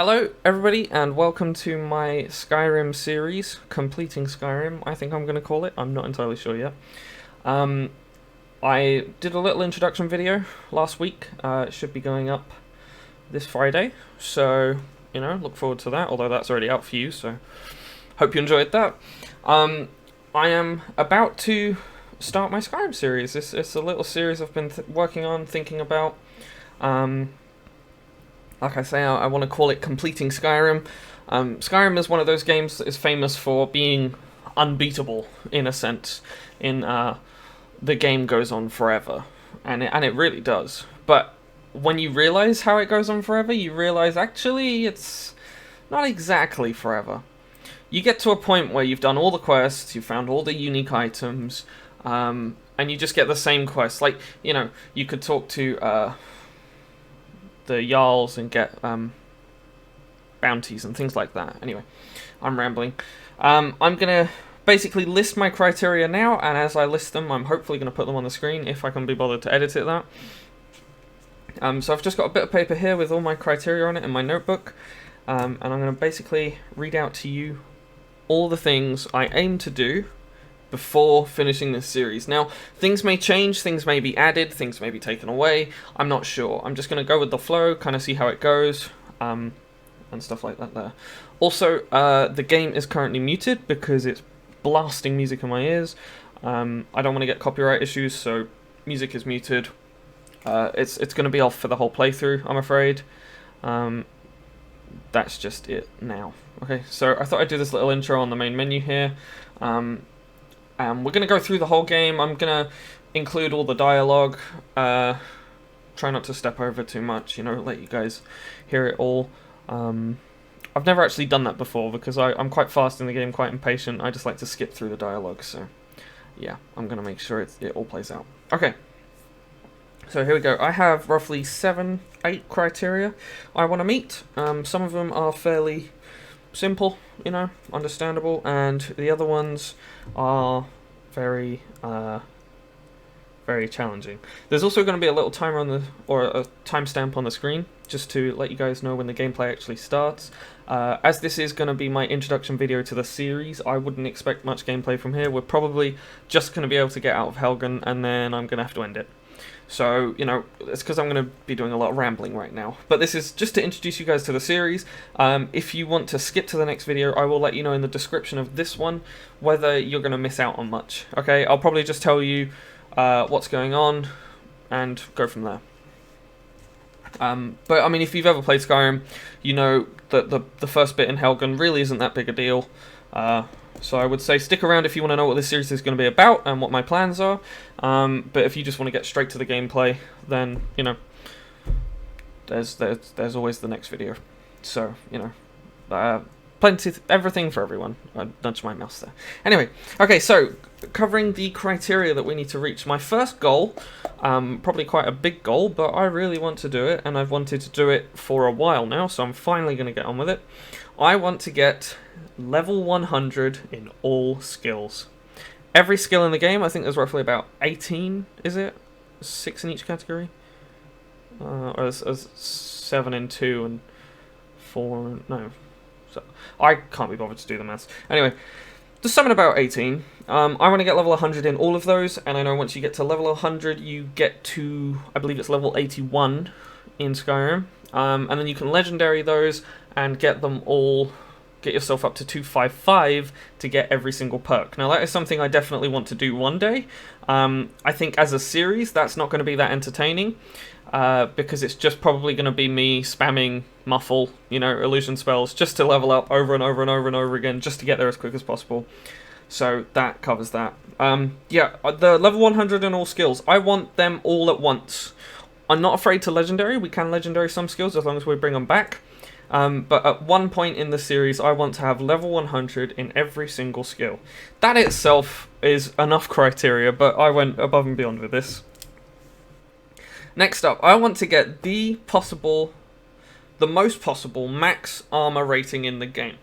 Hello, everybody, and welcome to my Skyrim series, Completing Skyrim, I think I'm going to call it. I'm not entirely sure yet. I did a little introduction video last week. It should be going up this Friday, so, look forward to that, although that's already out for you, so hope you enjoyed that. I am about to start my Skyrim series. It's a little series I've been working on, thinking about. Like I say, I want to call it Completing Skyrim. Skyrim is one of those games that is famous for being unbeatable, in a sense. The game goes on forever, and it really does. But when you realize how it goes on forever, you realize actually it's not exactly forever. You get to a point where you've done all the quests, you've found all the unique items, and you just get the same quests. Like, you could talk to the Jarls and get bounties and things like that. Anyway, I'm rambling. I'm going to basically list my criteria now, and as I list them, I'm hopefully going to put them on the screen if I can be bothered to edit it that. So I've just got a bit of paper here with all my criteria on it in my notebook, and I'm going to basically read out to you all the things I aim to do before finishing this series. Now, things may change, things may be added, things may be taken away, I'm not sure. I'm just going to go with the flow, kind of see how it goes, and stuff like that there. Also, the game is currently muted because it's blasting music in my ears. I don't want to get copyright issues, so music is muted. It's going to be off for the whole playthrough, I'm afraid. That's just it now. Okay, so I thought I'd do this little intro on the main menu here. We're going to go through the whole game. I'm going to include all the dialogue. Try not to step over too much, let you guys hear it all. I've never actually done that before because I'm quite fast in the game, quite impatient. I just like to skip through the dialogue, so yeah, I'm going to make sure it all plays out. Okay, so here we go. I have roughly 7-8 criteria I want to meet. Some of them are fairly simple, understandable, and the other ones are very challenging. There's also going to be a little timer or a timestamp on the screen, just to let you guys know when the gameplay actually starts. As this is going to be my introduction video to the series, I wouldn't expect much gameplay from here. We're probably just going to be able to get out of Helgen, and then I'm going to have to end it. So, it's because I'm going to be doing a lot of rambling right now. But this is just to introduce you guys to the series. If you want to skip to the next video, I will let you know in the description of this one whether you're going to miss out on much. Okay, I'll probably just tell you what's going on and go from there. But, I mean, if you've ever played Skyrim, you know that the first bit in Helgen really isn't that big a deal. So I would say stick around if you want to know what this series is going to be about and what my plans are. But if you just want to get straight to the gameplay, then, there's always the next video. So, everything for everyone. I nudged my mouse there. Anyway, okay, so covering the criteria that we need to reach. My first goal, probably quite a big goal, but I really want to do it, and I've wanted to do it for a while now, so I'm finally going to get on with it. I want to get level 100 in all skills. Every skill in the game, I think there's roughly about 18, is it? 6 in each category? Or there's 7 in 2 and 4, no. So I can't be bothered to do the maths. Anyway, there's something about 18. I want to get level 100 in all of those, and I know once you get to level 100, you get to, I believe it's level 81 in Skyrim. And then you can legendary those and get them all, get yourself up to 255 to get every single perk. Now that is something I definitely want to do one day. I think as a series that's not going to be that entertaining, because it's just probably going to be me spamming muffle, illusion spells just to level up over and over and over and over again, just to get there as quick as possible. So that covers that. Yeah, the level 100 in all skills, I want them all at once. I'm not afraid to legendary. We can legendary some skills as long as we bring them back. But at one point in the series, I want to have level 100 in every single skill. That itself is enough criteria, but I went above and beyond with this. Next up, I want to get the most possible max armor rating in the game.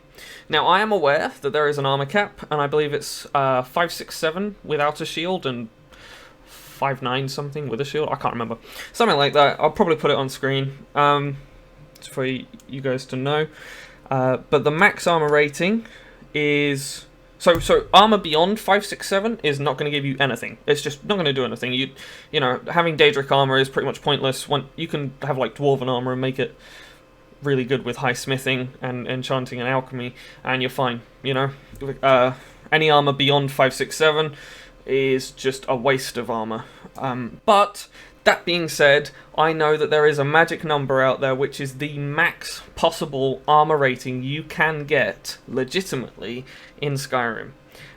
Now, I am aware that there is an armor cap, and I believe it's 567 without a shield and 5'9" something with a shield. I can't remember. Something like that. I'll probably put it on screen. for you guys to know. But the max armor rating is... So armor beyond 5, 6, 7 is not going to give you anything. It's just not going to do anything. You know, having Daedric armor is pretty much pointless. You can have like Dwarven armor and make it really good with high smithing and enchanting and alchemy, and you're fine, you know. Any armor beyond 5, 6, 7 is just a waste of armor. But that being said, I know that there is a magic number out there which is the max possible armor rating you can get legitimately in Skyrim.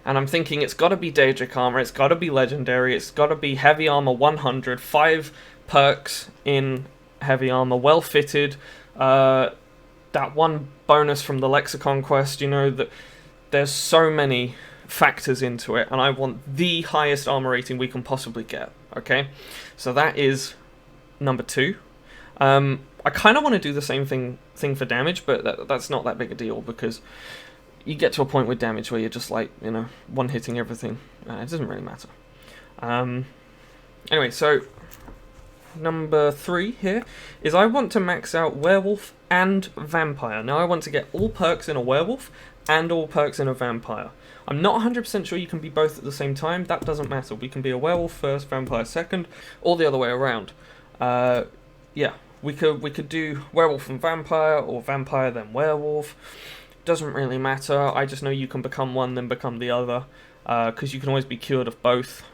And I'm thinking it's got to be Daedric armor, it's got to be legendary, it's got to be heavy armor 100, 5 perks in heavy armor, well fitted. That one bonus from the Lexicon quest, you know, that there's so many factors into it, and I want the highest armor rating we can possibly get. Okay, so that is number 2. I kind of want to do the same thing for damage, but that's not that big a deal, because you get to a point with damage where you're just like, you know, one-hitting everything. It doesn't really matter. Anyway, so number 3 here is I want to max out werewolf and vampire. Now I want to get all perks in a werewolf and all perks in a vampire. I'm not 100% sure you can be both at the same time. That doesn't matter. We can be a werewolf first, vampire second, or the other way around. Yeah, we could do werewolf and vampire, or vampire then werewolf. Doesn't really matter. I just know you can become one then become the other, because you can always be cured of both.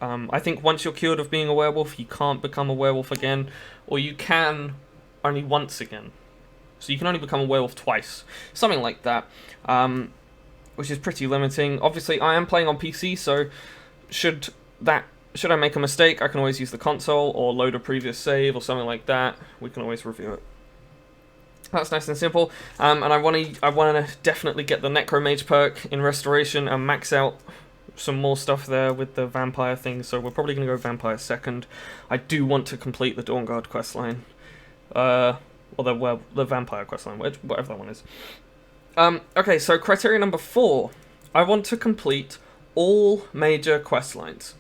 I think once you're cured of being a werewolf, you can't become a werewolf again, or you can only once again. So you can only become a werewolf twice, something like that, which is pretty limiting. Obviously, I am playing on PC, so should I make a mistake, I can always use the console or load a previous save or something like that. We can always review it. That's nice and simple. And I want to definitely get the Necromage perk in Restoration and max out some more stuff there with the vampire thing, so we're probably going to go vampire second. I do want to complete the Dawnguard questline. Or the vampire questline, whatever that one is. Okay, so criteria number 4. I want to complete all major questlines.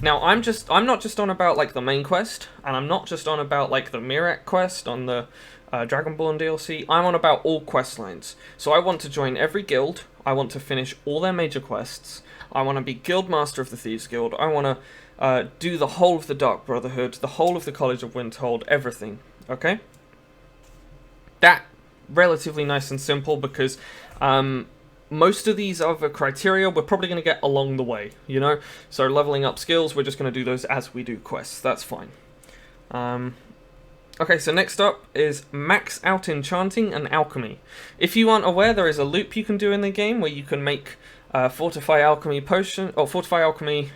Now, I'm not just on about like the main quest, and I'm not just on about like the Mirak quest on the Dragonborn DLC. I'm on about all questlines. So I want to join every guild. I want to finish all their major quests. I want to be Guild Master of the Thieves Guild. I want to do the whole of the Dark Brotherhood, the whole of the College of Windhold, everything. Okay? That relatively nice and simple, because most of these other criteria we're probably going to get along the way, you know? So leveling up skills, we're just going to do those as we do quests. That's fine. Okay, so next up is max out enchanting and alchemy. If you aren't aware, there is a loop you can do in the game where you can make fortify alchemy potion, or fortify alchemy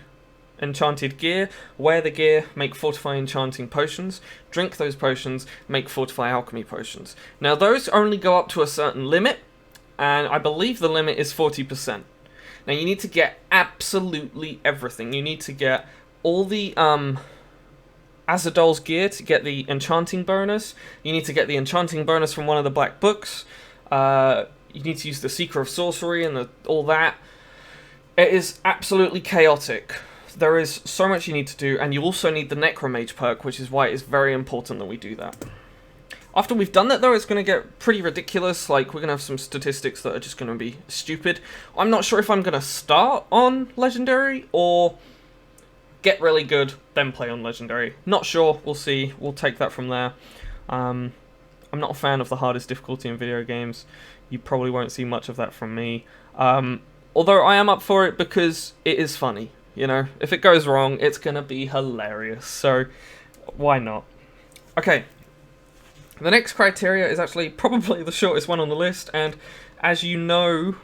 enchanted gear, wear the gear, make fortify enchanting potions, drink those potions, make fortify alchemy potions. Now those only go up to a certain limit, and I believe the limit is 40%. Now you need to get absolutely everything. You need to get all the Azadol's gear to get the enchanting bonus. You need to get the enchanting bonus from one of the black books. You need to use the Seeker of Sorcery and all that. It is absolutely chaotic. There is so much you need to do, and you also need the Necromage perk, which is why it's very important that we do that. After we've done that, though, it's going to get pretty ridiculous. Like, we're going to have some statistics that are just going to be stupid. I'm not sure if I'm going to start on Legendary or get really good, then play on Legendary. Not sure. We'll see. We'll take that from there. I'm not a fan of the hardest difficulty in video games. You probably won't see much of that from me. Although I am up for it because it is funny. You know, if it goes wrong, it's going to be hilarious. So, why not? Okay. The next criteria is actually probably the shortest one on the list, and as you know,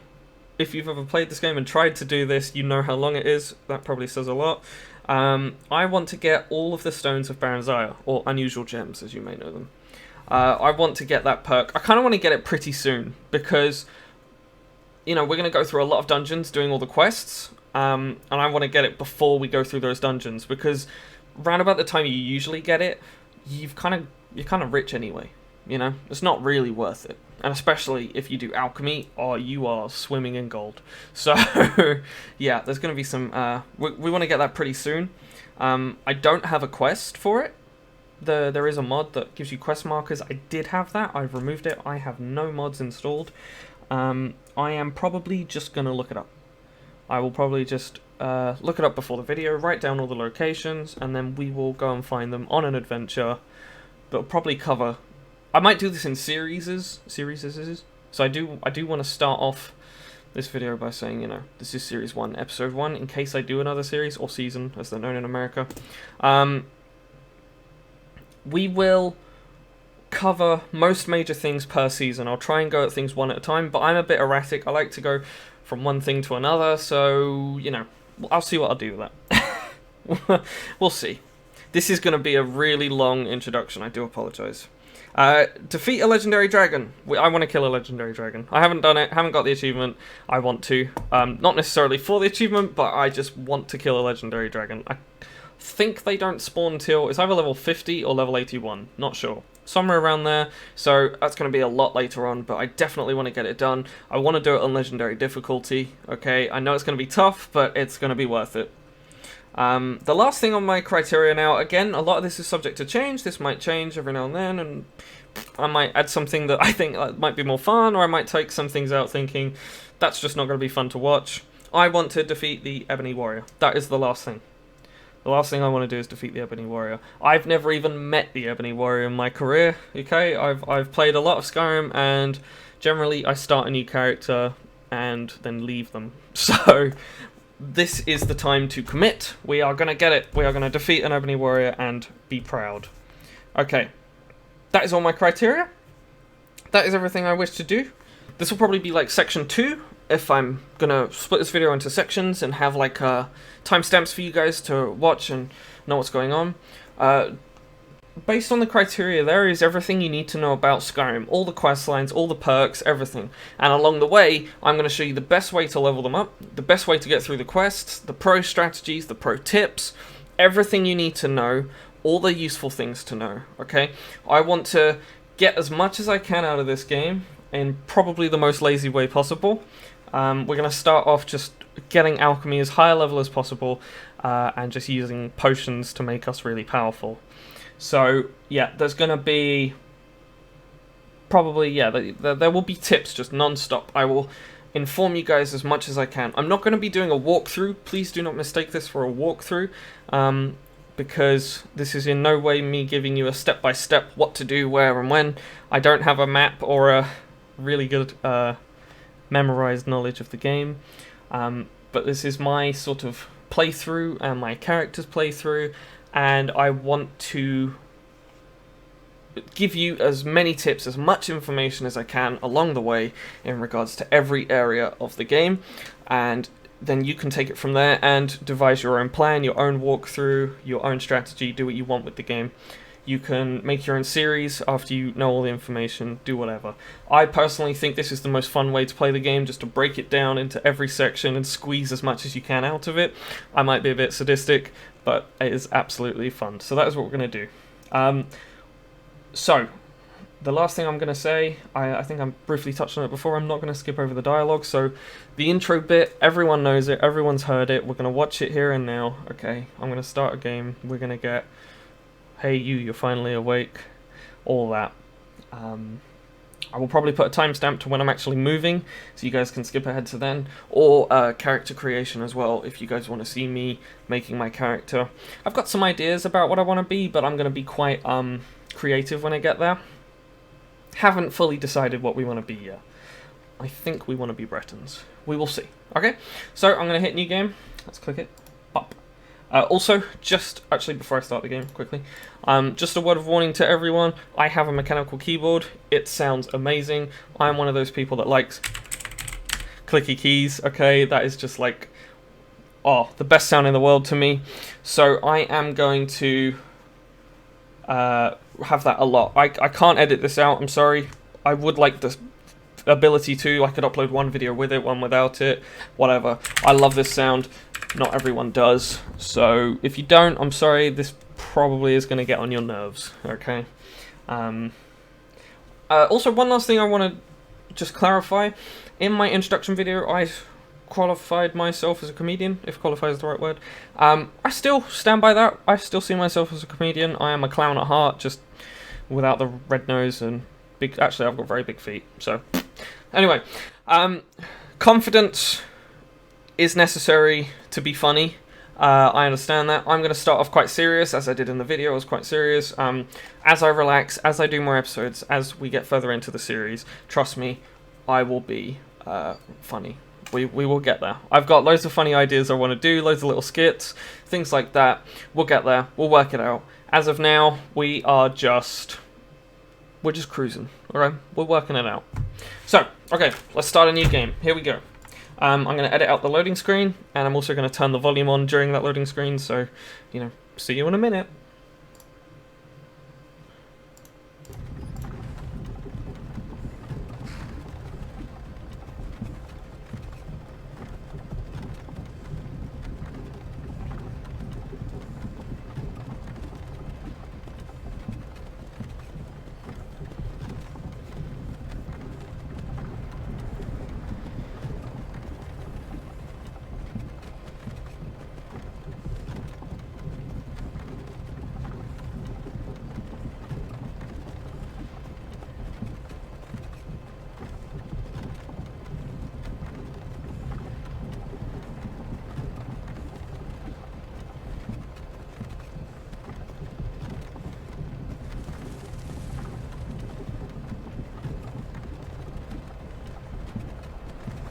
if you've ever played this game and tried to do this, you know how long it is. That probably says a lot. I want to get all of the Stones of Baranzaya, or Unusual Gems, as you may know them. I want to get that perk. I kind of want to get it pretty soon, because, you know, we're going to go through a lot of dungeons doing all the quests, and I want to get it before we go through those dungeons, because round about the time you usually get it, you're kind of rich anyway, you know? It's not really worth it. And especially if you do alchemy, or you are swimming in gold. So, yeah, there's going to be some... we want to get that pretty soon. I don't have a quest for it, there is a mod that gives you quest markers. I did have that. I've removed it. I have no mods installed. I am probably just going to look it up. I will probably just look it up before the video, write down all the locations, and then we will go and find them on an adventure that will probably cover... I might do this in series. So I do want to start off this video by saying, you know, this is Series 1, Episode 1, in case I do another series, or season, as they're known in America. We will cover most major things per season. I'll try and go at things one at a time, but I'm a bit erratic. I like to go from one thing to another, so, you know, I'll see what I'll do with that. We'll see. This is going to be a really long introduction, I do apologise. Defeat a legendary dragon. I want to kill a legendary dragon. I haven't done it, haven't got the achievement. I want to. Not necessarily for the achievement, but I just want to kill a legendary dragon. I think they don't spawn till... It's either level 50 or level 81. Not sure. Somewhere around there. So that's going to be a lot later on, but I definitely want to get it done. I want to do it on legendary difficulty. Okay, I know it's going to be tough, but it's going to be worth it. The last thing on my criteria now, again, a lot of this is subject to change. This might change every now and then, and I might add something that I think might be more fun, or I might take some things out thinking that's just not going to be fun to watch. I want to defeat the Ebony Warrior. That is the last thing. The last thing I want to do is defeat the Ebony Warrior. I've never even met the Ebony Warrior in my career, okay? I've played a lot of Skyrim, and generally I start a new character and then leave them. So... this is the time to commit. We are going to get it. We are going to defeat an Ebony Warrior and be proud. Okay. That is all my criteria. That is everything I wish to do. This will probably be like section 2, if I'm going to split this video into sections and have like timestamps for you guys to watch and know what's going on. Based on the criteria, there is everything you need to know about Skyrim. All the quest lines, all the perks, everything. And along the way, I'm going to show you the best way to level them up, the best way to get through the quests, the pro strategies, the pro tips, everything you need to know, all the useful things to know, okay? I want to get as much as I can out of this game in probably the most lazy way possible. We're going to start off just getting alchemy as high a level as possible and just using potions to make us really powerful. So, yeah, there's going to be probably, yeah, there will be tips just non-stop. I will inform you guys as much as I can. I'm not going to be doing a walkthrough. Please do not mistake this for a walkthrough, because this is in no way me giving you a step-by-step what to do, where, and when. I don't have a map or a really good memorized knowledge of the game, but this is my sort of playthrough and my character's playthrough, and I want to give you as many tips, as much information as I can along the way in regards to every area of the game, and then you can take it from there and devise your own plan, your own walkthrough, your own strategy, do what you want with the game. You can make your own series after you know all the information, do whatever. I personally think this is the most fun way to play the game, just to break it down into every section and squeeze as much as you can out of it. I might be a bit sadistic, but it is absolutely fun. So that is what we're going to do. So, the last thing I'm going to say, I think I briefly touched on it before, I'm not going to skip over the dialogue, so the intro bit, everyone knows it, everyone's heard it, we're going to watch it here and now. Okay, I'm going to start a game, we're going to get, hey you're finally awake, all that. I will probably put a timestamp to when I'm actually moving, so you guys can skip ahead to then, or character creation as well, if you guys want to see me making my character. I've got some ideas about what I want to be, but I'm going to be quite creative when I get there. Haven't fully decided what we want to be yet. I think we want to be Bretons. We will see. Okay, so I'm going to hit new game. Let's click it. Up. Also, just actually before I start the game, quickly, just a word of warning to everyone. I have a mechanical keyboard. It sounds amazing. I'm one of those people that likes clicky keys. Okay, that is just like, oh, the best sound in the world to me. So I am going to have that a lot. I can't edit this out, I'm sorry. I would like the ability to. I could upload one video with it, one without it, whatever. I love this sound. Not everyone does. So if you don't, I'm sorry, this probably is going to get on your nerves, okay? Also, one last thing I want to just clarify. In my introduction video, I qualified myself as a comedian, if qualified is the right word. I still stand by that. I still see myself as a comedian. I am a clown at heart, just without the red nose and big... Actually, I've got very big feet, so... Anyway, confidence is necessary to be funny. I understand that. I'm going to start off quite serious, as I did in the video. I was quite serious. As I relax, as I do more episodes, as we get further into the series, trust me, I will be funny. We will get there. I've got loads of funny ideas I want to do, loads of little skits, things like that. We'll get there. We'll work it out. As of now, we're just cruising. Alright? We're working it out. So, okay, let's start a new game. Here we go. I'm going to edit out the loading screen, and I'm also going to turn the volume on during that loading screen, so, you know, see you in a minute.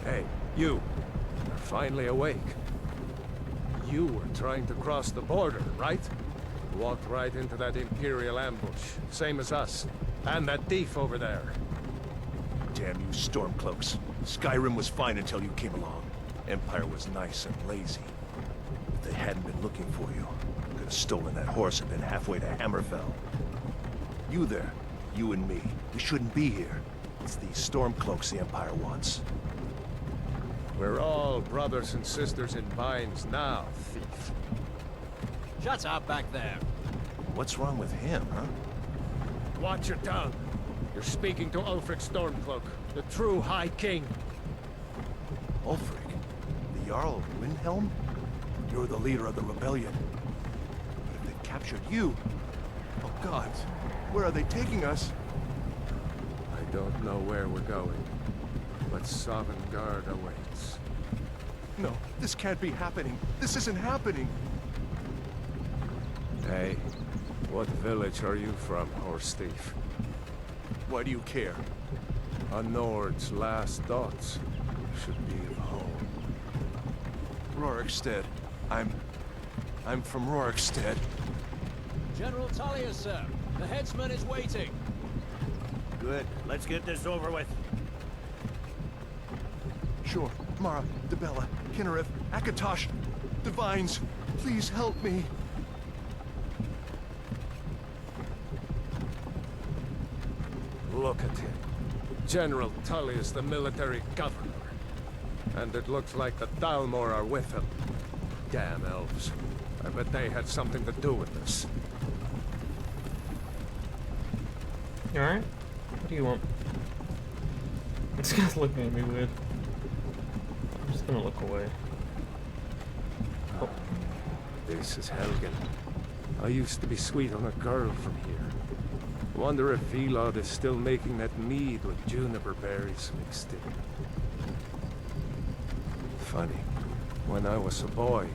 Hey, you. You're finally awake. You were trying to cross the border, right? Walked right into that Imperial ambush, same as us. And that thief over there. Damn you Stormcloaks. Skyrim was fine until you came along. Empire was nice and lazy. If they hadn't been looking for you, could have stolen that horse and been halfway to Hammerfell. You there, you and me, we shouldn't be here. It's these Stormcloaks the Empire wants. We're all brothers and sisters in binds now, thief. Shut up back there. What's wrong with him, huh? Watch your tongue. You're speaking to Ulfric Stormcloak, the true High King. Ulfric? The Jarl of Windhelm? You're the leader of the rebellion. But if they captured you... Oh gods, where are they taking us? I don't know where we're going, but Sovngarde awaits. No, this can't be happening. This isn't happening. Hey, what village are you from, horse thief? Why do you care? A Nord's last thoughts should be of home. Rorikstead. I'm from Rorikstead. General Tullius, sir. The headsman is waiting. Good. Let's get this over with. Sure. Mara, Debella, Kinnereth, Akatosh, Divines, please help me. Look at him. General Tullius, the military governor. And it looks like the Dalmor are with him. Damn elves. I bet they had something to do with this. You alright? What do you want? This guy's looking at me weird. I'm just gonna look away. Oh. This is Helgen. I used to be sweet on a girl from here. Wonder if Vilod is still making that mead with juniper berries mixed in. Funny. When I was a boy,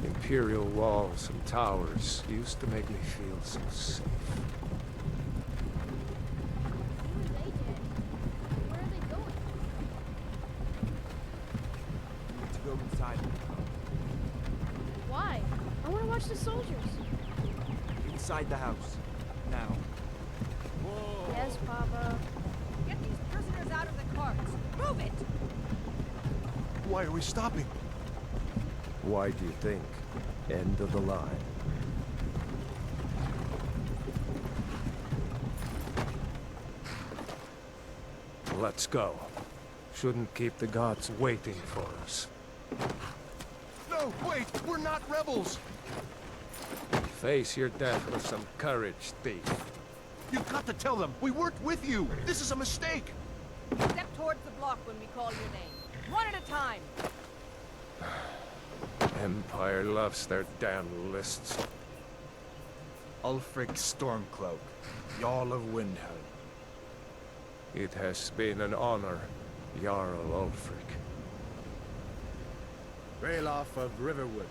Imperial walls and towers used to make me feel so safe. Why? I want to watch the soldiers. Inside the house. Now. Whoa. Yes, Papa. Get these prisoners out of the carts. Move it! Why are we stopping? Why do you think? End of the line. Let's go. Shouldn't keep the gods waiting for us. No, wait! We're not rebels! Face your death with some courage, thief. You've got to tell them! We worked with you! This is a mistake! Step towards the block when we call your name. One at a time. Empire loves their damn lists. Ulfric Stormcloak, Jarl of Windhelm. It has been an honor, Jarl Ulfric. Ralof of Riverwood.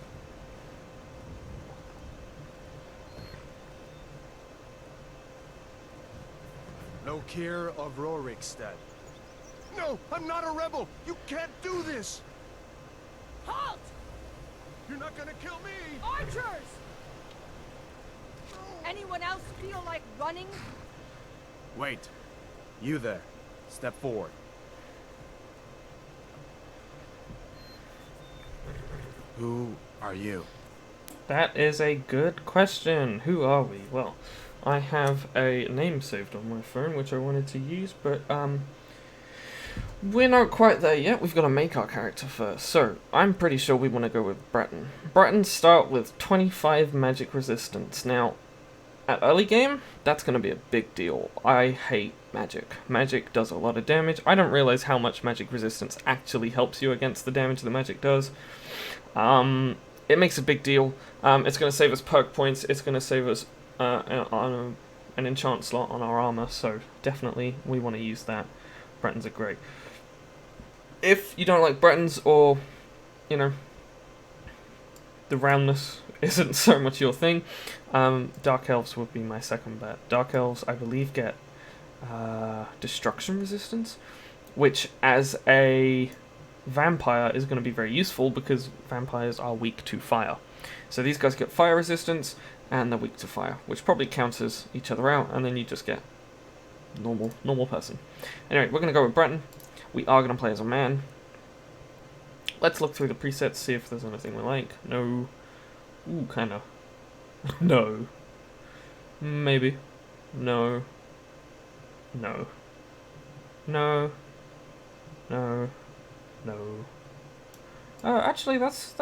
Lokir of Rorikstead. No, I'm not a rebel! You can't do this! Halt! You're not gonna kill me! Archers! Anyone else feel like running? Wait. You there. Step forward. Who are you? That is a good question. Who are we? Well, I have a name saved on my phone which I wanted to use, but we're not quite there yet. We've got to make our character first. So, I'm pretty sure we want to go with Breton. Bretons start with 25 magic resistance. Now, at early game, that's going to be a big deal. I hate magic. Magic does a lot of damage. I don't realize how much magic resistance actually helps you against the damage the magic does. It makes a big deal. It's going to save us perk points. It's going to save us an enchant slot on our armor. So definitely we want to use that. Bretons are great. If you don't like Bretons, or you know, the roundness isn't so much your thing, Dark Elves would be my second bet. Dark Elves, I believe, get destruction resistance, which as a vampire is going to be very useful because vampires are weak to fire. So these guys get fire resistance and they're weak to fire, which probably counters each other out, and then you just get normal person. Anyway, we're going to go with Breton. We are going to play as a man. Let's look through the presets, see if there's anything we like. No. Ooh, kind of. No. Maybe. No. No. No. No. No. Actually, that's.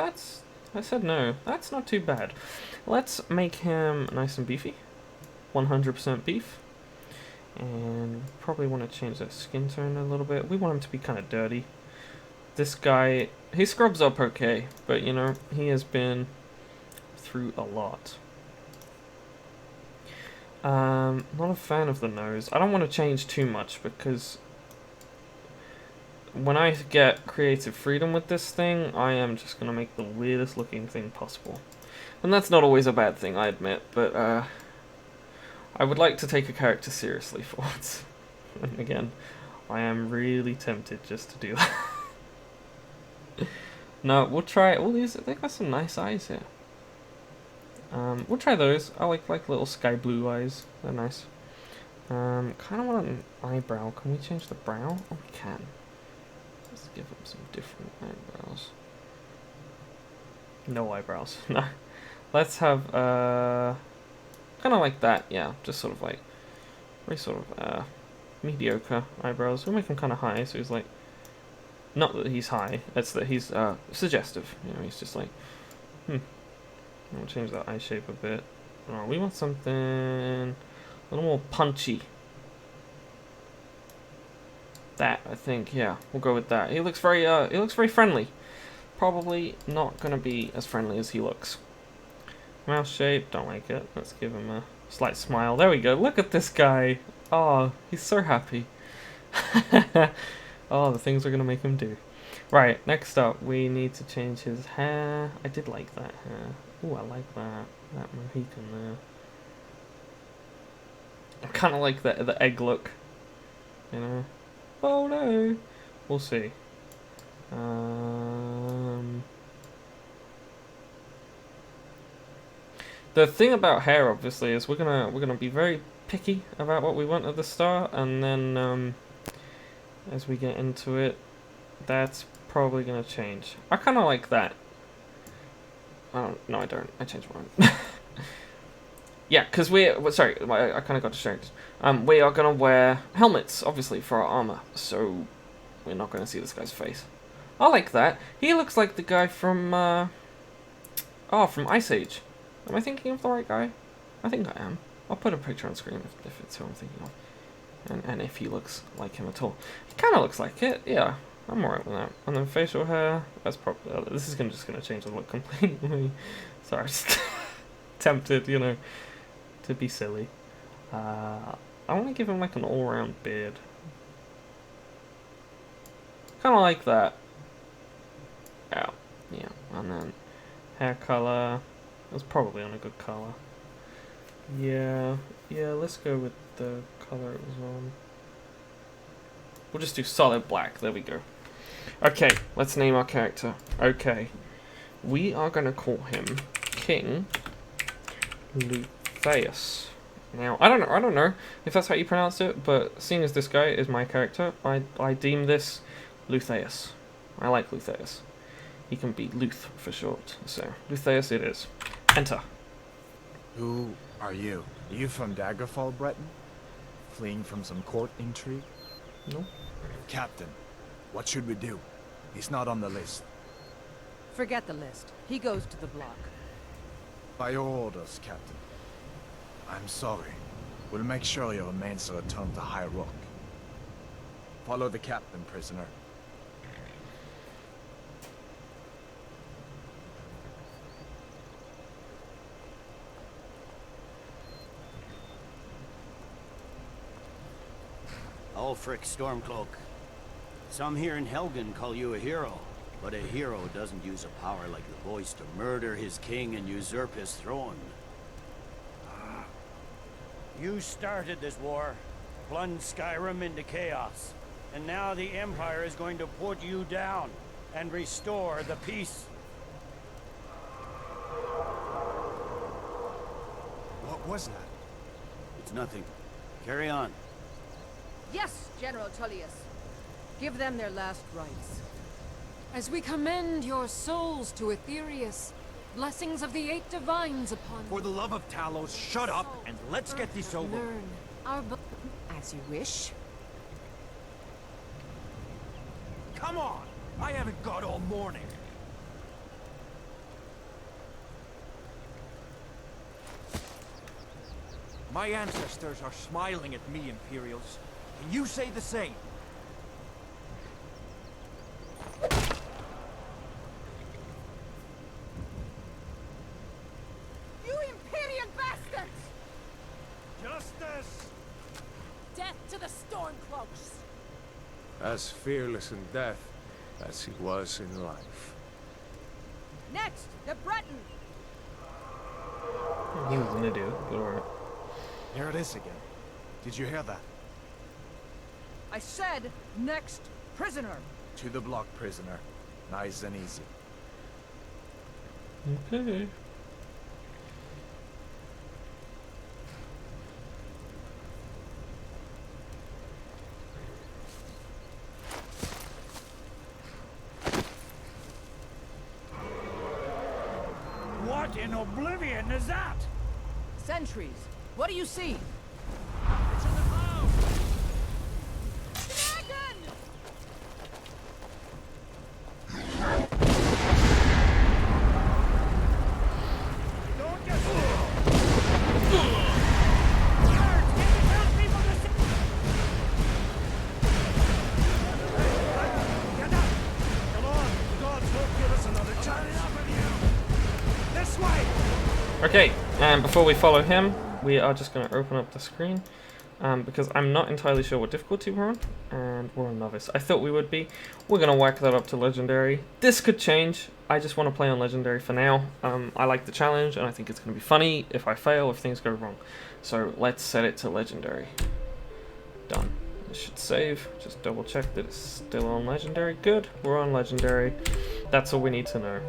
I said no. That's not too bad. Let's make him nice and beefy. 100% beef. And probably want to change that skin tone a little bit. We want him to be kind of dirty. This guy, he scrubs up okay, but you know, he has been through a lot. Not a fan of the nose. I don't want to change too much because when I get creative freedom with this thing, I am just going to make the weirdest looking thing possible. And that's not always a bad thing, I admit, but I would like to take a character seriously for once. And again, I am really tempted just to do that. No, we'll try all these. They got some nice eyes here. We'll try those. I like little sky blue eyes. They're nice. Kind of want an eyebrow. Can we change the brow? Oh, we can. Let's give him some different eyebrows. No eyebrows. No. Let's have kind of like that. Yeah, just sort of like very sort of mediocre eyebrows. We'll make him kind of high, so he's like. Not that he's high, it's that he's suggestive. You know, he's just like, We'll change that eye shape a bit. Oh, we want something a little more punchy. That, I think, yeah, we'll go with that. He looks very friendly. Probably not gonna be as friendly as he looks. Mouth shape, don't like it. Let's give him a slight smile. There we go. Look at this guy. Oh, he's so happy. Oh, the things we're going to make him do. Right, next up, we need to change his hair. I did like that hair. Ooh, I like that. That Mohican there. I kind of like the egg look. You know? Oh, no. We'll see. The thing about hair, obviously, is we're gonna be very picky about what we want at the start, and then, as we get into it, that's probably going to change. I kind of like that. No, I don't. I changed mine. Yeah, because sorry, I kind of got distracted. We are going to wear helmets, obviously, for our armor, so we're not going to see this guy's face. I like that. He looks like the guy from, from Ice Age. Am I thinking of the right guy? I think I am. I'll put a picture on screen if it's who I'm thinking of. And if he looks like him at all. He kind of looks like it, yeah. I'm alright with that. And then facial hair, that's probably, this is just gonna change the look completely. Sorry, just tempted, you know, to be silly. I want to give him like an all-round beard. Kind of like that. Yeah, yeah. And then hair color. That's probably on a good color. Yeah, yeah. Let's go with the color it was on. We'll just do solid black. There we go. Okay, let's name our character. Okay, we are gonna call him King Lutheus. Now, I don't know if that's how you pronounce it, but seeing as this guy is my character, I deem this Lutheus. I like Lutheus. He can be Luth for short, so Lutheus it is. Enter. Who are you? Are you from Daggerfall, Breton? Fleeing from some court intrigue? No. Captain, what should we do? He's not on the list. Forget the list. He goes to the block. By your orders, Captain. I'm sorry. We'll make sure your remains are returned to High Rock. Follow the captain, prisoner. Ulfric Stormcloak. Some here in Helgen call you a hero, but a hero doesn't use a power like the voice to murder his king and usurp his throne. You started this war, plunged Skyrim into chaos, and now the Empire is going to put you down and restore the peace. What was that? It's nothing. Carry on. Yes, General Tullius. Give them their last rites. As we commend your souls to Aetherius, blessings of the 8 divines upon For the love of Talos, shut up and let's get this over. Learn our As you wish. Come on! I haven't got all morning. My ancestors are smiling at me, Imperials. Can you say the same? You Imperial bastards! Justice! death to the Stormcloaks! As fearless in death as he was in life. Next, the Breton! He was an idiot, but alright. Here it is again. Did you hear that? I said, next, prisoner! To the block, prisoner. Nice and easy. Okay. What in oblivion is that? Sentries, what do you see? Okay, and before we follow him, we are just going to open up the screen because I'm not entirely sure what difficulty we're on, and we're on Novice. I thought we would be. We're going to whack that up to Legendary. This could change. I just want to play on Legendary for now. I like the challenge, and I think it's going to be funny if I fail, if things go wrong. So let's set it to Legendary. Done. It should save. Just double check that it's still on Legendary. Good, we're on Legendary. That's all we need to know.